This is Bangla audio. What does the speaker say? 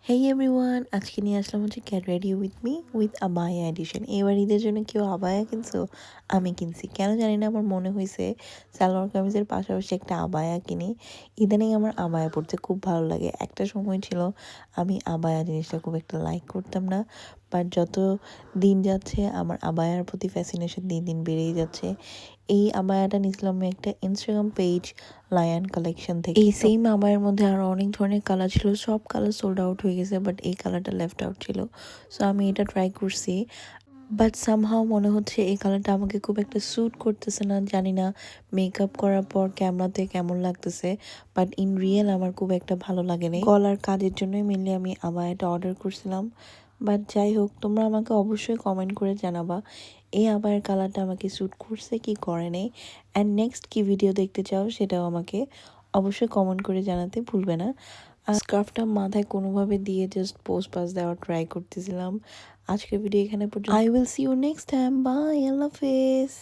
হেই এভরিওয়ান, আজকে নিয়ে আসলাম হচ্ছে get ready with me with আবায়া এডিশন। এবার ঈদের জন্য কেউ আবায়া কিনছো? আমি কিনছি। কেন জানি না, আমার মনে হয়েছে সালোয়ার কামিজের পাশাপাশি একটা আবায়া কিনি। ইদানিং আমার আবায়া পড়তে খুব ভালো লাগে। একটা সময় ছিল আমি আবায়া জিনিসটা খুব একটা লাইক করতাম না, বাট যত দিন যাচ্ছে আমার আবায়ার প্রতি ফ্যাসিনেশন দিন দিন বেড়েই যাচ্ছে। এই আবায়াটা নিয়েছিলাম আমি একটা ইনস্টাগ্রাম পেজ লায়ন কালেকশন থেকে। এই সেম আবায়ের মধ্যে আরও অনেক ধরনের কালার ছিল, সব কালার সোল্ড আউট হয়ে গেছে, বাট এই কালারটা লেফট আউট ছিল। সো আমি এটা ট্রাই করছি, বাট সামহাও মনে হচ্ছে এই কালারটা আমাকে খুব একটা স্যুট করতেছে না। জানি না মেকআপ করার পর ক্যামেরাতে কেমন লাগতেছে, বাট ইন রিয়েল আমার খুব একটা ভালো লাগে নাই। গলার কাজের জন্যই মেনলি আমি আবায়াটা অর্ডার করছিলাম। বাট যাই হোক, তোমরা আমাকে অবশ্যই কমেন্ট করে জানাবা এই আবায়ের কালারটা আমাকে স্যুট করছে কি করে নেই, অ্যান্ড নেক্সট কি ভিডিও দেখতে চাও সেটাও আমাকে অবশ্যই কমেন্ট করে জানাতে ভুলবে না। স্কার্ফটা মাথায় কোনোভাবে দিয়ে জাস্ট পোজ পাস দেওয়ার ট্রাই করতেছিলাম। আজকের ভিডিও এখানে পর্যন্ত। I will see you next time, bye, আল্লাহ হাফেজ।